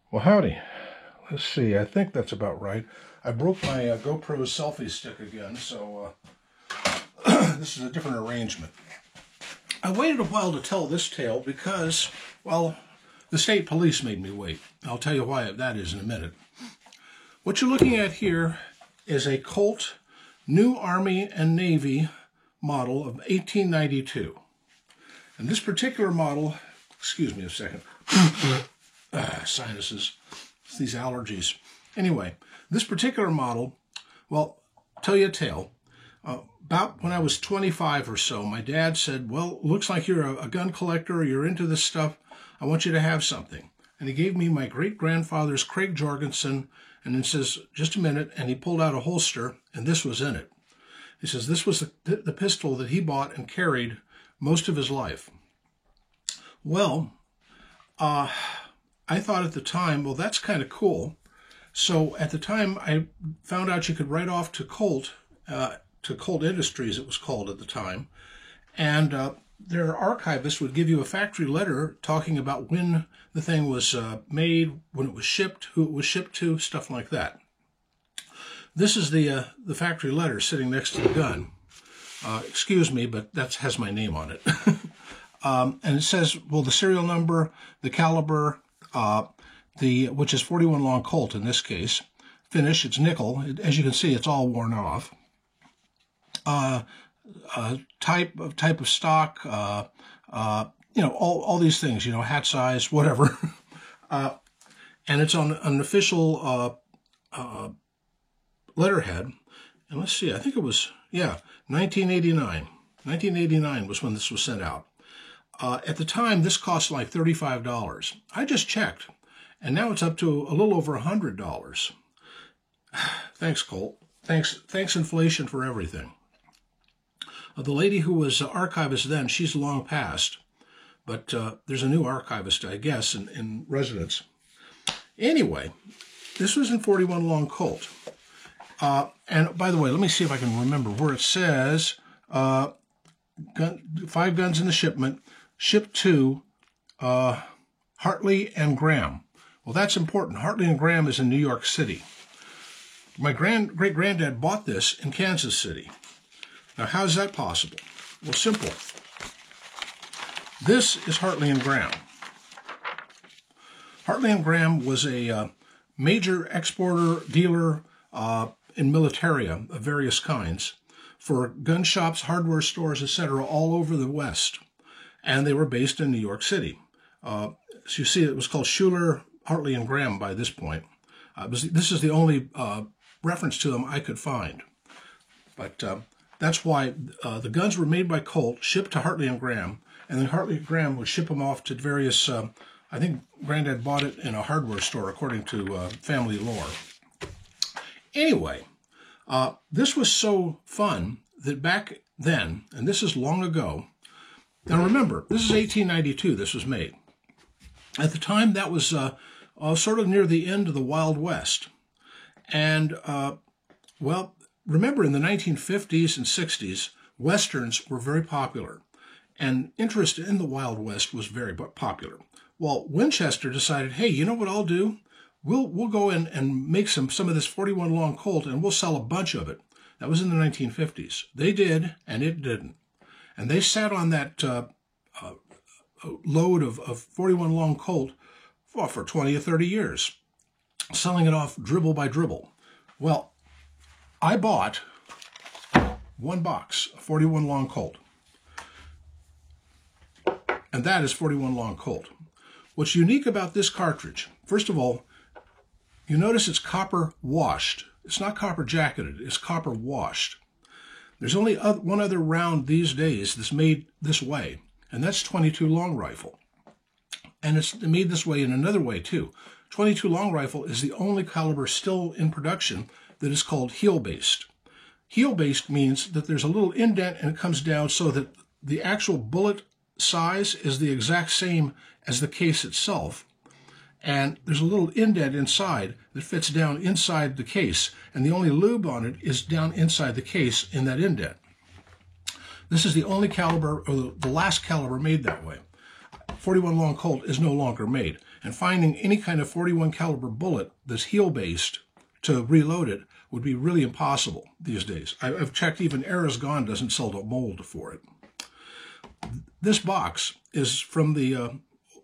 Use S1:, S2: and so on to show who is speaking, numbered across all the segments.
S1: Well, howdy. Let's see, I think that's about right. I broke my GoPro selfie stick again, so this is a different arrangement. I waited a while to tell this tale because, well, the state police made me wait. I'll tell you why that is in a minute. What you're looking at here is a Colt New Army and Navy model of 1892. And this particular model, excuse me a second, sinuses, these allergies. Anyway, this particular model, well, I'll tell you a tale. About when I was 25 or so, my dad said, well, looks like you're a gun collector, you're into this stuff, I want you to have something. And he gave me my great-grandfather's Craig Jorgensen, and then says, just a minute, and he pulled out a holster, and this was in it. He says this was the pistol that he bought and carried most of his life. Well, I thought at the time, well, that's kind of cool. So at the time, I found out you could write off to Colt Industries, it was called at the time, and their archivist would give you a factory letter talking about when the thing was made, when it was shipped, who it was shipped to, stuff like that. This is the factory letter sitting next to the gun. Excuse me, but that has my name on it. And it says, well, the serial number, the caliber, which is 41 long Colt in this case, finish, it's nickel. As you can see, it's all worn off. Type of stock, all these things, hat size, whatever. And it's on an official letterhead. And let's see, I think it was, 1989. 1989 was when this was sent out. At the time, this cost like $35. I just checked, and now it's up to a little over $100. Thanks, Colt. Thanks inflation for everything. The lady who was archivist then, she's long passed, but there's a new archivist, I guess, in residence. Anyway, this was in 41 long Colt. And by the way, let me see if I can remember where it says 5 guns in the shipment, shipped to Hartley and Graham. Well, that's important. Hartley and Graham is in New York City. My great-granddad bought this in Kansas City. Now, how is that possible? Well, simple. This is Hartley and Graham. Hartley and Graham was a major exporter, dealer in militaria of various kinds for gun shops, hardware stores, etc., all over the West. And they were based in New York City. So you see, it was called Schuler, Hartley and Graham by this point. This is the only reference to them I could find. But that's why the guns were made by Colt, shipped to Hartley and Graham, and then Hartley and Graham would ship them off to various, I think Granddad bought it in a hardware store, according to family lore. Anyway, this was so fun that back then, and this is long ago, now remember, this is 1892 this was made. At the time, that was sort of near the end of the Wild West. And, well, remember, in the 1950s and 60s, Westerns were very popular, and interest in the Wild West was very popular. Well, Winchester decided, hey, you know what I'll do? We'll go in and make some of this 41 long Colt, and we'll sell a bunch of it. That was in the 1950s. They did, and it didn't. And they sat on that load of 41 long Colt for 20 or 30 years, selling it off dribble by dribble. Well, I bought one box of 41 long Colt. And that is 41 long Colt. What's unique about this cartridge, first of all, you notice it's copper washed. It's not copper jacketed, it's copper washed. There's only one other round these days that's made this way, and that's 22 long rifle. And it's made this way in another way too. 22 long rifle is the only caliber still in production that is called heel-based. Heel-based means that there's a little indent and it comes down so that the actual bullet size is the exact same as the case itself. And there's a little indent inside that fits down inside the case, and the only lube on it is down inside the case in that indent. This is the only caliber, or the last caliber made that way. 41 long Colt is no longer made. And finding any kind of 41 caliber bullet that's heel-based to reload it would be really impossible these days. I've checked, even Era's Gone doesn't sell the mold for it. This box is from the, what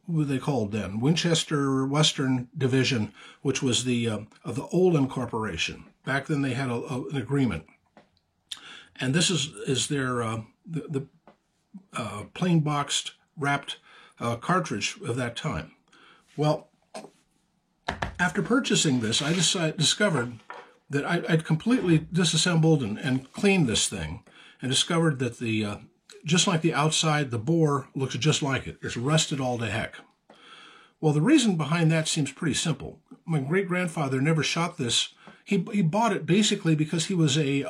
S1: were they called then? Winchester Western Division, which was the of the Olin Corporation. Back then they had an agreement. And this is their the plain boxed, wrapped cartridge of that time. Well, after purchasing this, I discovered that I'd completely disassembled and cleaned this thing, and discovered that the just like the outside, the bore looks just like it. It's rusted all to heck. Well, the reason behind that seems pretty simple. My great-grandfather never shot this. He bought it basically because he was a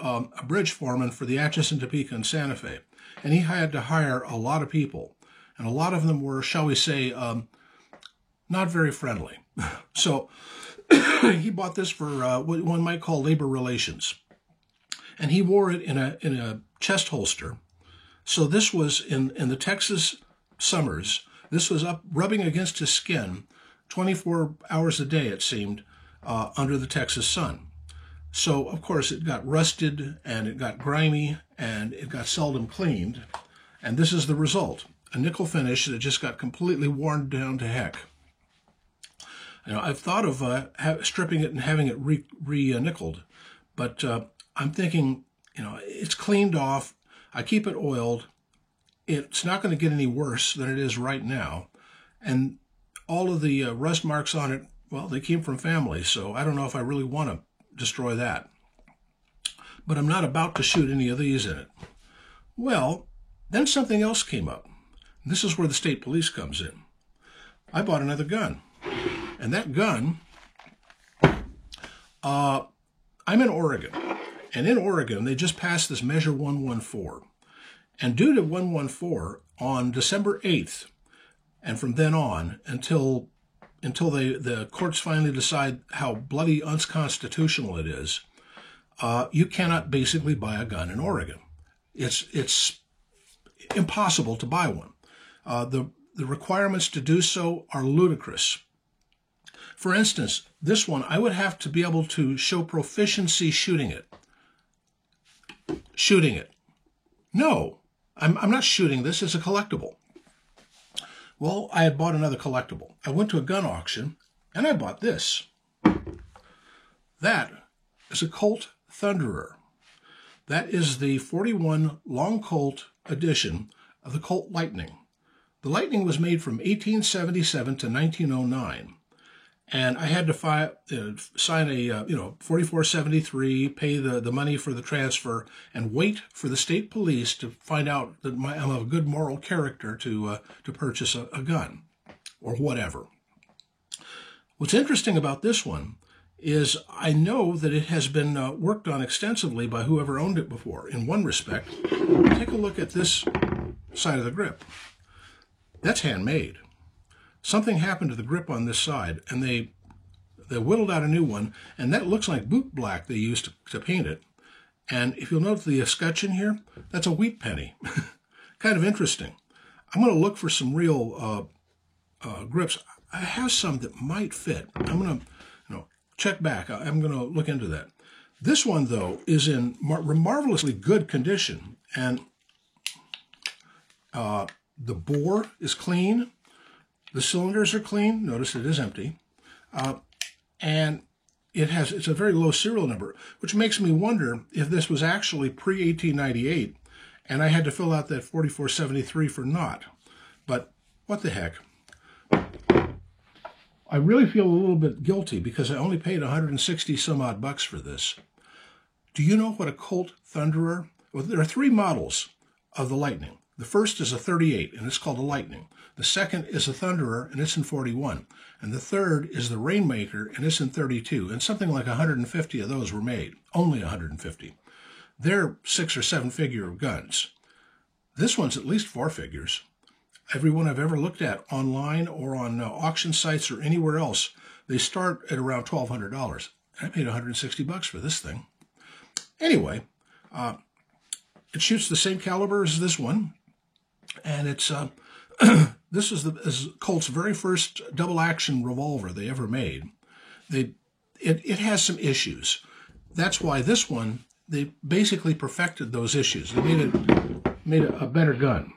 S1: bridge foreman for the Atchison, Topeka, and Santa Fe, and he had to hire a lot of people, and a lot of them were, shall we say, not very friendly. So he bought this for what one might call labor relations, and he wore it in a chest holster. So this was in the Texas summers. This was up rubbing against his skin 24 hours a day, it seemed, under the Texas sun. So, of course, it got rusted, and it got grimy, and it got seldom cleaned. And this is the result, a nickel finish that just got completely worn down to heck. You know, I've thought of stripping it and having it re-nickeled, but I'm thinking, you know, it's cleaned off. I keep it oiled. It's not going to get any worse than it is right now. And all of the rust marks on it, well, they came from family, so I don't know if I really want to destroy that. But I'm not about to shoot any of these in it. Well, then something else came up. This is where the state police comes in. I bought another gun. And that gun, I'm in Oregon. And in Oregon, they just passed this Measure 114. And due to 114, on December 8th, and from then on, until the courts finally decide how bloody unconstitutional it is, you cannot basically buy a gun in Oregon. It's impossible to buy one. The requirements to do so are ludicrous. For instance, this one, I would have to be able to show proficiency shooting it. Shooting it. No, I'm not shooting this. It's a collectible. Well, I had bought another collectible. I went to a gun auction, and I bought this. That is a Colt Thunderer. That is the 41 Long Colt edition of the Colt Lightning. The Lightning was made from 1877 to 1909. And I had to sign a 4473, pay the money for the transfer, and wait for the state police to find out that I'm of a good moral character to purchase a gun or whatever. What's interesting about this one is I know that it has been worked on extensively by whoever owned it before. In one respect, take a look at this side of the grip. That's handmade. Something happened to the grip on this side, and they whittled out a new one, and that looks like boot black they used to paint it. And if you'll note the escutcheon here, that's a wheat penny. Kind of interesting. I'm going to look for some real grips. I have some that might fit. I'm going to check back. I'm going to look into that. This one, though, is in marvelously good condition, and the bore is clean. The cylinders are clean. Notice it is empty. And it's a very low serial number, which makes me wonder if this was actually pre-1898 and I had to fill out that 4473 for naught. But what the heck? I really feel a little bit guilty because I only paid 160 some odd bucks for this. Do you know what a Colt Thunderer? Well, there are three models of the Lightning. The first is a 38, and it's called a Lightning. The second is a Thunderer, and it's in 41. And the third is the Rainmaker, and it's in 32. And something like 150 of those were made. Only 150. They're 6 or 7 figure guns. This one's at least 4 figures. Every one I've ever looked at online or on auction sites or anywhere else, they start at around $1,200. I paid 160 bucks for this thing. Anyway, it shoots the same caliber as this one. And it's This is Colt's very first double-action revolver they ever made. It has some issues. That's why this one, they basically perfected those issues. They made a better gun.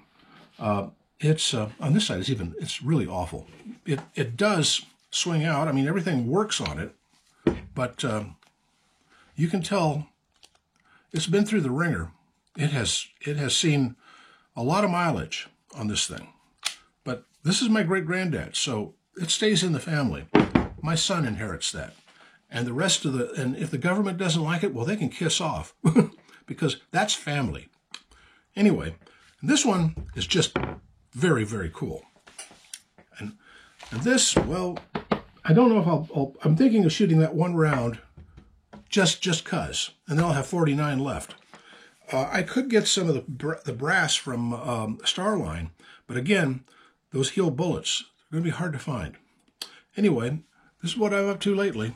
S1: It's on this side. It's really awful. It does swing out. I mean, everything works on it, but you can tell it's been through the ringer. It has seen a lot of mileage on this thing. But this is my great-granddad, so it stays in the family. My son inherits that. And the rest of and if the government doesn't like it, well, they can kiss off because that's family. Anyway, this one is just very, very cool. And this, well, I don't know if I'm thinking of shooting that one round just cuz, and then I'll have 49 left. I could get some of the brass from Starline, but again, those heel bullets are going to be hard to find. Anyway, this is what I'm up to lately.